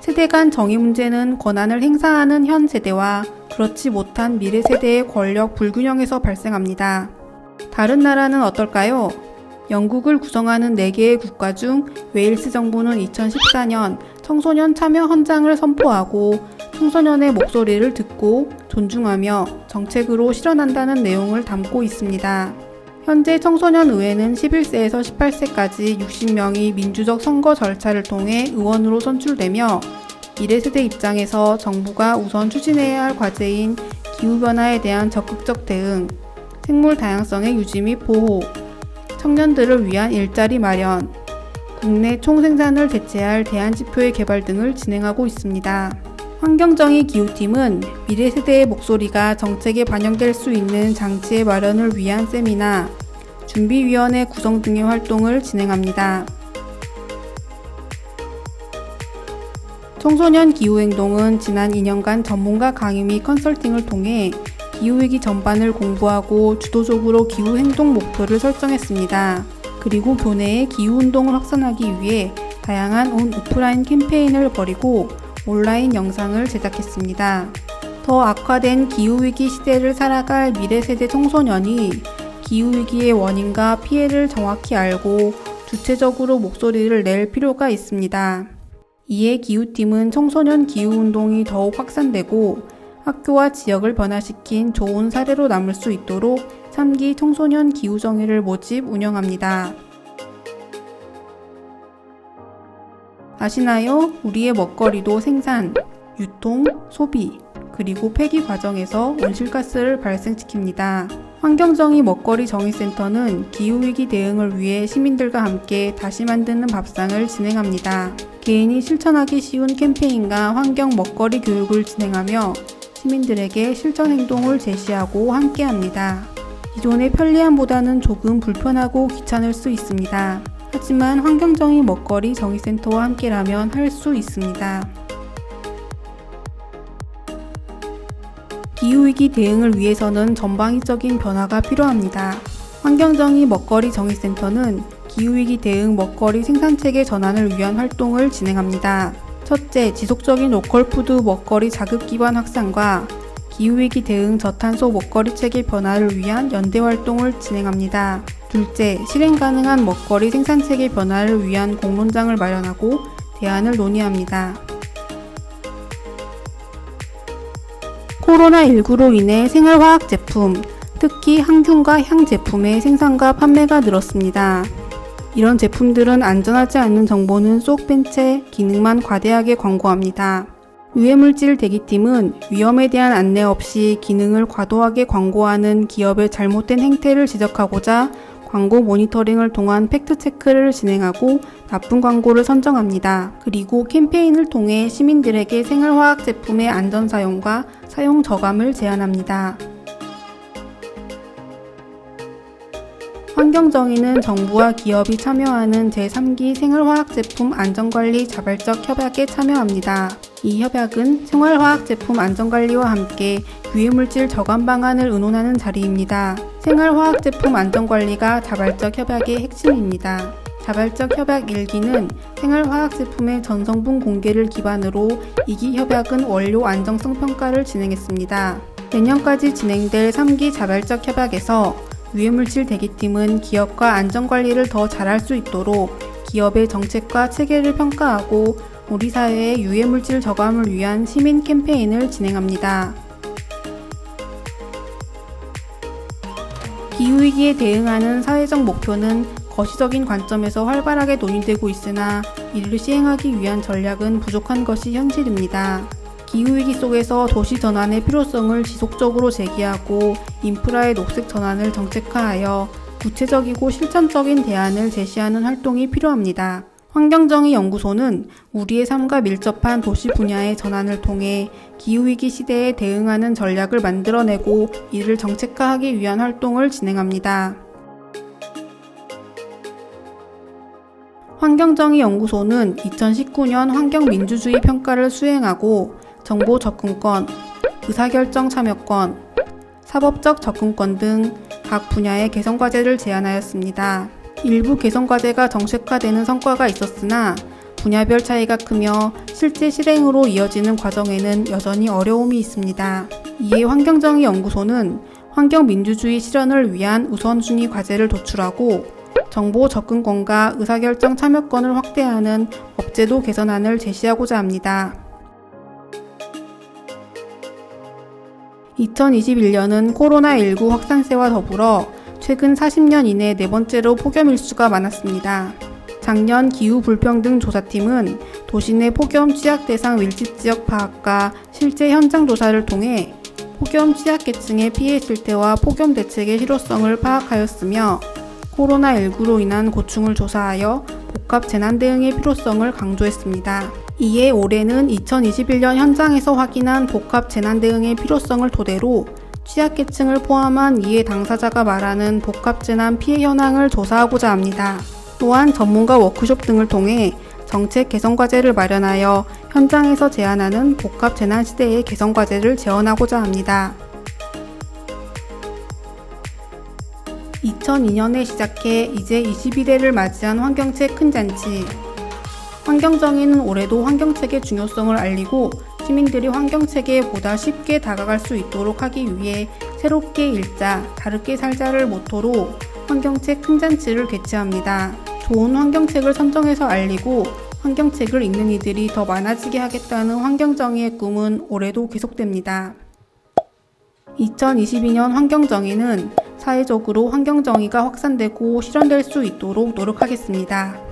세대 간 정의 문제는 권한을 행사하는 현 세대와 그렇지 못한 미래 세대의 권력 불균형에서 발생합니다. 다른 나라는 어떨까요? 영국을 구성하는 4개의 국가 중 웨일스 정부는 2014년 청소년 참여 헌장을 선포하고 청소년의 목소리를 듣고 존중하며 정책으로 실현한다는 내용을 담고 있습니다. 현재 청소년 의회는 11세에서 18세까지 60명이 민주적 선거 절차를 통해 의원으로 선출되며 미래 세대 입장에서 정부가 우선 추진해야 할 과제인 기후변화에 대한 적극적 대응, 생물 다양성의 유지 및 보호, 청년들을 위한 일자리 마련, 국내 총생산을 대체할 대안지표의 개발 등을 진행하고 있습니다. 환경정의 기후팀은 미래 세대의 목소리가 정책에 반영될 수 있는 장치의 마련을 위한 세미나, 준비위원회 구성 등의 활동을 진행합니다. 청소년 기후행동은 지난 2년간 전문가 강의 및 컨설팅을 통해 기후위기 전반을 공부하고 주도적으로 기후행동 목표를 설정했습니다. 그리고 교내에 기후운동을 확산하기 위해 다양한 오프라인 캠페인을 벌이고 온라인 영상을 제작했습니다. 더 악화된 기후위기 시대를 살아갈 미래세대 청소년이 기후위기의 원인과 피해를 정확히 알고 주체적으로 목소리를 낼 필요가 있습니다. 이에 기후팀은 청소년 기후운동이 더욱 확산되고 학교와 지역을 변화시킨 좋은 사례로 남을 수 있도록 3기 청소년 기후정의를 모집 운영합니다. 아시나요? 우리의 먹거리도 생산, 유통, 소비, 그리고 폐기 과정에서 온실가스를 발생시킵니다. 환경정의 먹거리 정의센터는 기후위기 대응을 위해 시민들과 함께 다시 만드는 밥상을 진행합니다. 개인이 실천하기 쉬운 캠페인과 환경 먹거리 교육을 진행하며 시민들에게 실천 행동을 제시하고 함께합니다. 기존의 편리함보다는 조금 불편하고 귀찮을 수 있습니다. 하지만 환경정의 먹거리 정의센터와 함께라면 할 수 있습니다. 기후위기 대응을 위해서는 전방위적인 변화가 필요합니다. 환경정의 먹거리 정의센터는 기후위기 대응 먹거리 생산체계 전환을 위한 활동을 진행합니다. 첫째, 지속적인 로컬푸드 먹거리 자급 기반 확산과 기후위기 대응 저탄소 먹거리 체계 변화를 위한 연대 활동을 진행합니다. 둘째, 실행 가능한 먹거리 생산체계 변화를 위한 공론장을 마련하고 대안을 논의합니다. 코로나19로 인해 생활화학 제품, 특히 항균과 향제품의 생산과 판매가 늘었습니다. 이런 제품들은 안전하지 않은 정보는 쏙 뺀 채 기능만 과대하게 광고합니다. 유해물질 대기팀은 위험에 대한 안내 없이 기능을 과도하게 광고하는 기업의 잘못된 행태를 지적하고자 광고 모니터링을 통한 팩트체크를 진행하고 나쁜 광고를 선정합니다. 그리고 캠페인을 통해 시민들에게 생활화학 제품의 안전사용과 사용 저감을 제안합니다. 환경정의는 정부와 기업이 참여하는 제3기 생활화학제품 안전관리 자발적 협약에 참여합니다. 이 협약은 생활화학제품 안전관리와 함께 유해물질 저감 방안을 의논하는 자리입니다. 생활화학제품 안전관리가 자발적 협약의 핵심입니다. 자발적 협약 1기는 생활화학제품의 전성분 공개를 기반으로 2기 협약은 원료 안정성 평가를 진행했습니다. 내년까지 진행될 3기 자발적 협약에서 유해물질 대기팀은 기업과 안전관리를 더 잘할 수 있도록 기업의 정책과 체계를 평가하고 우리 사회의 유해물질 저감을 위한 시민 캠페인을 진행합니다. 기후위기에 대응하는 사회적 목표는 거시적인 관점에서 활발하게 논의되고 있으나 이를 시행하기 위한 전략은 부족한 것이 현실입니다. 기후위기 속에서 도시 전환의 필요성을 지속적으로 제기하고 인프라의 녹색 전환을 정책화하여 구체적이고 실천적인 대안을 제시하는 활동이 필요합니다. 환경정의 연구소는 우리의 삶과 밀접한 도시 분야의 전환을 통해 기후위기 시대에 대응하는 전략을 만들어내고 이를 정책화하기 위한 활동을 진행합니다. 환경정의 연구소는 2019년 환경민주주의 평가를 수행하고 정보 접근권, 의사결정 참여권, 사법적 접근권 등 각 분야의 개선과제를 제안하였습니다. 일부 개선과제가 정책화되는 성과가 있었으나 분야별 차이가 크며 실제 실행으로 이어지는 과정에는 여전히 어려움이 있습니다. 이에 환경정의 연구소는 환경민주주의 실현을 위한 우선순위 과제를 도출하고 정보 접근권과 의사결정 참여권을 확대하는 법제도 개선안을 제시하고자 합니다. 2021년은 코로나19 확산세와 더불어 최근 40년 이내 네 번째로 폭염 일수가 많았습니다. 작년 기후불평등 조사팀은 도시 내 폭염 취약 대상 밀집 지역 파악과 실제 현장 조사를 통해 폭염 취약계층의 피해 실태와 폭염 대책의 실효성을 파악하였으며 코로나19로 인한 고충을 조사하여 복합 재난 대응의 필요성을 강조했습니다. 이에 올해는 2021년 현장에서 확인한 복합 재난 대응의 필요성을 토대로 취약계층을 포함한 이해 당사자가 말하는 복합 재난 피해 현황을 조사하고자 합니다. 또한 전문가 워크숍 등을 통해 정책 개선 과제를 마련하여 현장에서 제안하는 복합 재난 시대의 개선 과제를 제언하고자 합니다. 2002년에 시작해 이제 21회를 맞이한 환경책 큰 잔치. 환경정의는 올해도 환경책의 중요성을 알리고 시민들이 환경책에 보다 쉽게 다가갈 수 있도록 하기 위해 새롭게 읽자, 다르게 살자를 모토로 환경책 큰 잔치를 개최합니다. 좋은 환경책을 선정해서 알리고 환경책을 읽는 이들이 더 많아지게 하겠다는 환경정의의 꿈은 올해도 계속됩니다. 2022년 환경정의는 사회적으로 환경정의가 확산되고 실현될 수 있도록 노력하겠습니다.